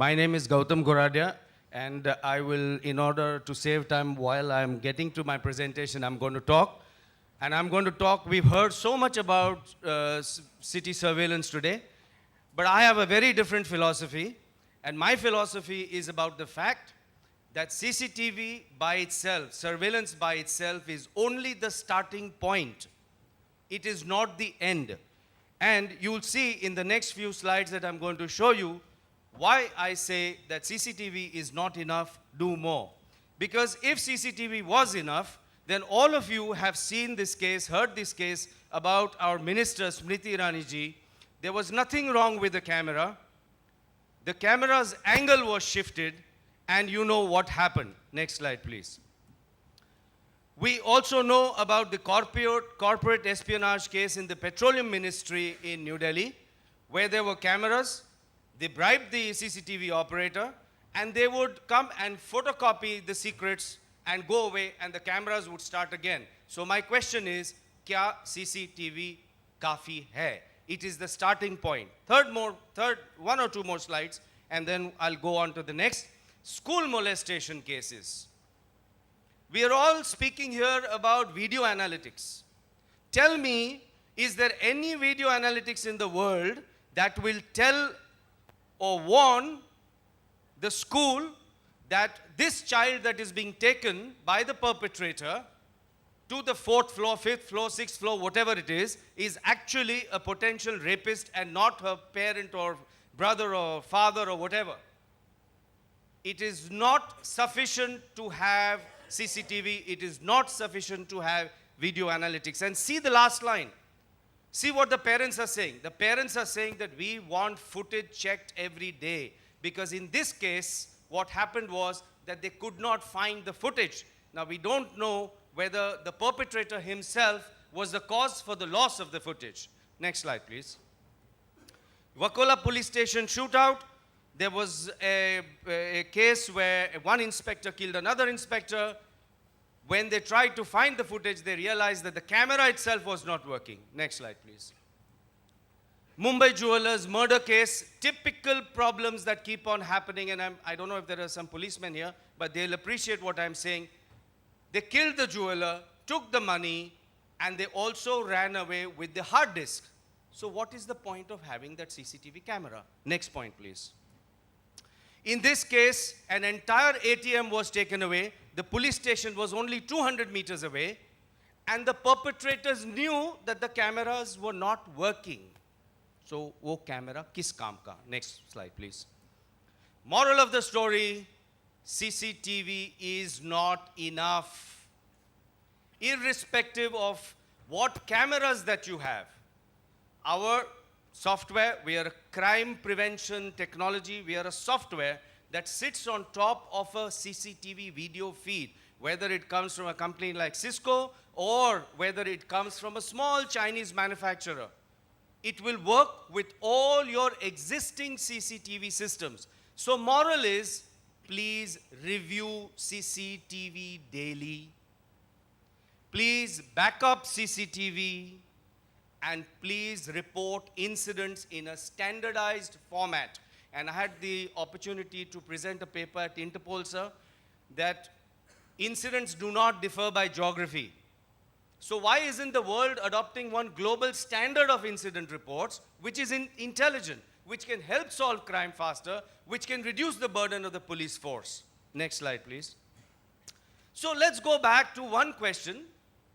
My name is Gautam Goradia, and I will, in order to save time while I'm getting to my presentation, I'm going to talk. And I'm going to talk, we've heard so much about city surveillance today, but I have a very different philosophy. And my philosophy is about the fact that CCTV by itself, surveillance by itself, is only the starting point. It is not the end. And you'll see in the next few slides that I'm going to show you why I say that CCTV is not enough, do more. Because if CCTV was enough, then all of you have seen this case, heard this case about our minister, Smriti Irani ji. There was nothing wrong with the camera. The camera's angle was shifted, and you know what happened. Next slide, please. We also know about the corporate espionage case in the Petroleum Ministry in New Delhi, where there were cameras. They bribed the CCTV operator, and they would come and photocopy the secrets and go away, and the cameras would start again. So my question is, kya CCTV kafi hai? It is the starting point. One or two more slides, and then I'll go on to the next. School molestation cases. We are all speaking here about video analytics. Tell me, is there any video analytics in the world that will tell or warn the school that this child that is being taken by the perpetrator to the 4th floor, 5th floor, 6th floor, whatever it is actually a potential rapist and not her parent or brother or father or whatever? It is not sufficient to have CCTV. It is not sufficient to have video analytics. And see the last line. See what the parents are saying. The parents are saying that we want footage checked every day. Because in this case, what happened was that they could not find the footage. Now, we don't know whether the perpetrator himself was the cause for the loss of the footage. Next slide, please. Wakola police station shootout. There was a case where one inspector killed another inspector. When they tried to find the footage, they realized that the camera itself was not working. Next slide, please. Mumbai Jewelers murder case, typical problems that keep on happening, and I don't know if there are some policemen here, but they'll appreciate what I'm saying. They killed the jeweler, took the money, and they also ran away with the hard disk. So what is the point of having that CCTV camera? Next point, please. In this case, an entire ATM was taken away. The police station was only 200 meters away, and the perpetrators knew that the cameras were not working. So, wo camera kis kaam ka? Next slide, please. Moral of the story, CCTV is not enough. Irrespective of what cameras that you have, our software, we are a crime prevention technology. We are a software that sits on top of a CCTV video feed, whether it comes from a company like Cisco or whether it comes from a small Chinese manufacturer. It will work with all your existing CCTV systems. So moral is, please review CCTV daily. Please back up CCTV. And please report incidents in a standardized format. And I had the opportunity to present a paper at Interpol, sir, that incidents do not differ by geography. So why isn't the world adopting one global standard of incident reports, which is intelligent, which can help solve crime faster, which can reduce the burden of the police force? Next slide, please. So let's go back to one question.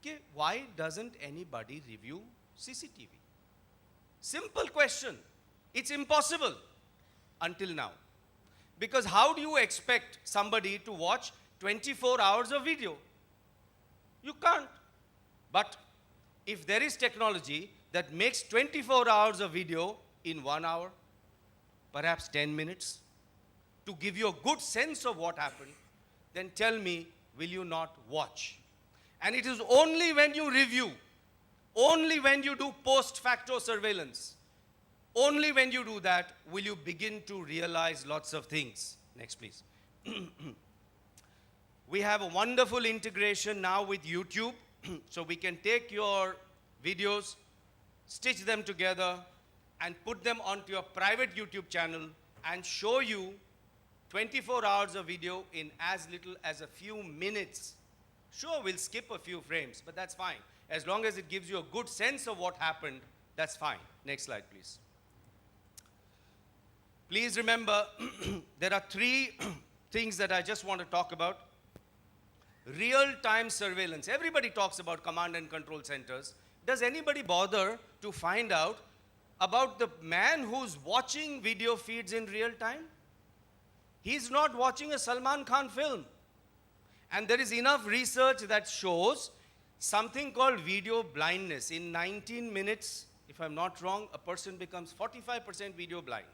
Okay, why doesn't anybody review CCTV? Simple question. It's impossible until now. Because how do you expect somebody to watch 24 hours of video? You can't. But if there is technology that makes 24 hours of video in 1 hour, perhaps 10 minutes, to give you a good sense of what happened, then tell me, will you not watch? And it is only when you review, only when you do post-facto surveillance, only when you do that will you begin to realize lots of things. Next, please. We have a wonderful integration now with YouTube. So we can take your videos, stitch them together, and put them onto your private YouTube channel and show you 24 hours of video in as little as a few minutes. Sure, we'll skip a few frames, but that's fine. As long as it gives you a good sense of what happened, that's fine. Next slide, please. Please remember, there are three things that I just want to talk about. Real-time surveillance. Everybody talks about command and control centers. Does anybody bother to find out about the man who's watching video feeds in real time? He's not watching a Salman Khan film. And there is enough research that shows something called video blindness. In 19 minutes, if I'm not wrong, a person becomes 45% video blind.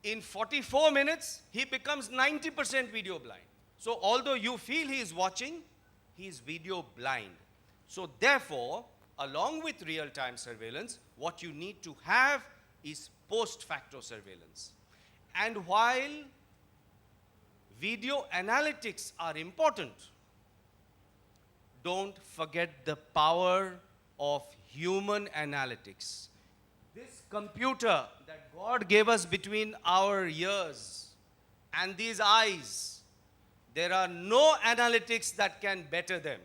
In 44 minutes, he becomes 90% video blind. So although you feel he is watching, he is video blind. So therefore, along with real-time surveillance, what you need to have is post-facto surveillance. And while video analytics are important, don't forget the power of human analytics. This computer that God gave us between our ears and these eyes, there are no analytics that can better them.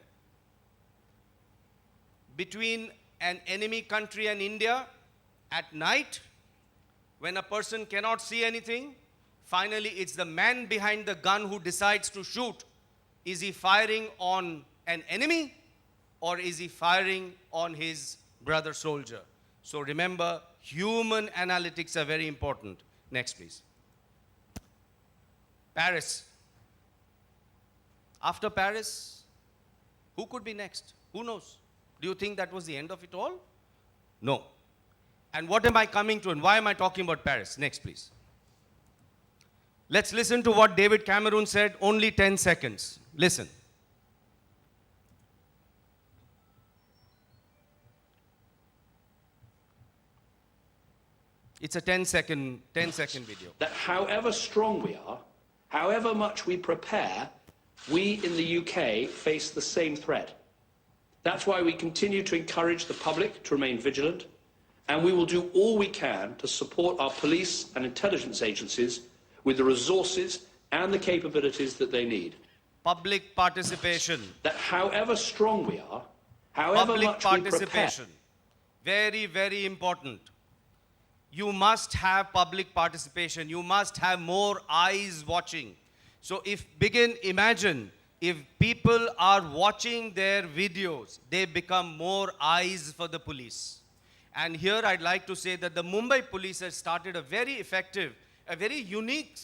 Between an enemy country and India, at night, when a person cannot see anything, finally it's the man behind the gun who decides to shoot. Is he firing on an enemy or is he firing on his brother soldier? So remember, human analytics are very important. Next, please. Paris. After Paris, who could be next? Who knows? Do you think that was the end of it all? No. And what am I coming to and why am I talking about Paris? Next, please. Let's listen to what David Cameron said, only 10 seconds. Listen. It's a 10-second video. That however strong we are, however much we prepare, we in the UK face the same threat. That's why we continue to encourage the public to remain vigilant, and we will do all we can to support our police and intelligence agencies with the resources and the capabilities that they need. Public participation. That however strong we are, however much we prepare. Very, very important. You must have public participation. You must have more eyes watching. So imagine if people are watching their videos, they become more eyes for the police. And here I'd like to say that the Mumbai police has started a very effective, a very unique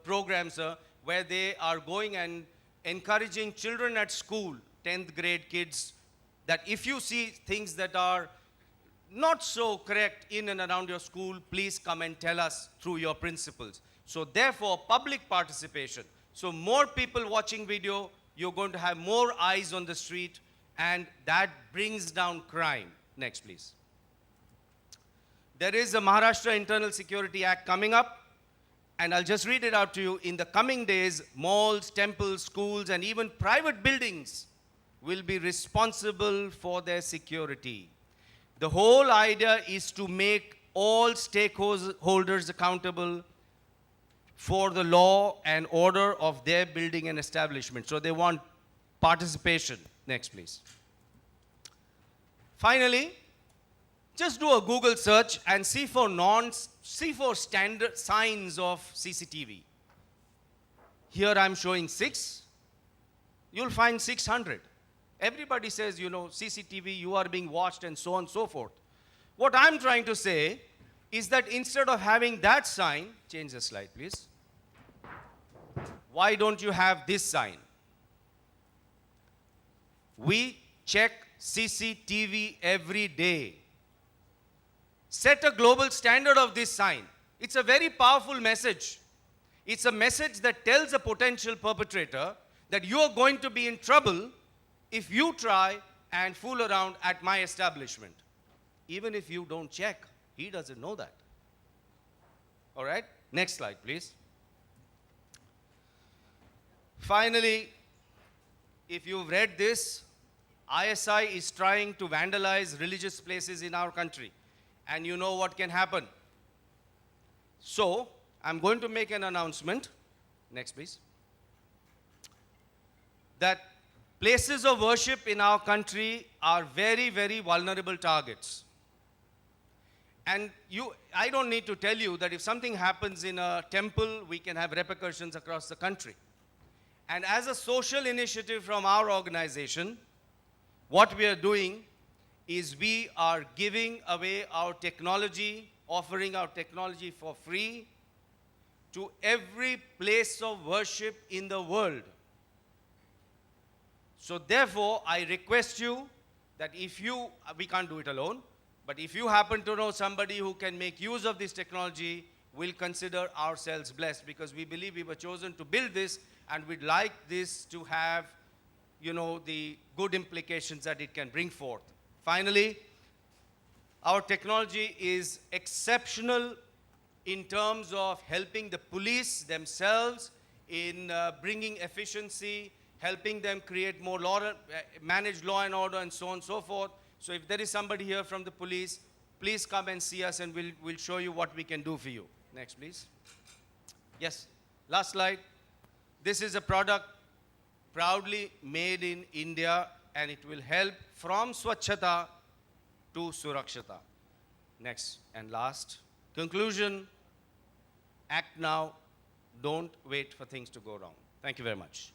program, sir, where they are going and encouraging children at school, 10th grade kids, that if you see things that are not so correct in and around your school, please come and tell us through your principals. So therefore, public participation. So more people watching video, you're going to have more eyes on the street, and that brings down crime. Next, please. There is a Maharashtra Internal Security Act coming up, and I'll just read it out to you. In the coming days, malls, temples, schools, and even private buildings will be responsible for their security. The whole idea is to make all stakeholders accountable for the law and order of their building and establishment. So they want participation. Next, please. Finally, just do a Google search and see for standard signs of CCTV. Here I'm showing 6. You'll find 600. Everybody says, you know, CCTV, you are being watched and so on and so forth. What I'm trying to say is that instead of having that sign, change the slide, please. Why don't you have this sign? We check CCTV every day. Set a global standard of this sign. It's a very powerful message. It's a message that tells a potential perpetrator that you are going to be in trouble if you try and fool around at my establishment. Even if you don't check, he doesn't know that. All right? Next slide, please. Finally, if you've read this, ISI is trying to vandalize religious places in our country. And you know what can happen. So, I'm going to make an announcement. Next, please. That places of worship in our country are very, very vulnerable targets. And I don't need to tell you that if something happens in a temple, we can have repercussions across the country. And as a social initiative from our organization, what we are doing is we are giving away our technology, offering our technology for free to every place of worship in the world. So therefore, I request you that we can't do it alone, but if you happen to know somebody who can make use of this technology, we'll consider ourselves blessed, because we believe we were chosen to build this, and we'd like this to have, the good implications that it can bring forth. Finally, our technology is exceptional in terms of helping the police themselves in bringing efficiency, helping them create more manage law and order, and so on and so forth. So if there is somebody here from the police, please come and see us, and we'll show you what we can do for you. Next, please. Yes, last slide. This is a product proudly made in India, and it will help from Swachhata to Surakshata. Next and last. Conclusion, act now. Don't wait for things to go wrong. Thank you very much.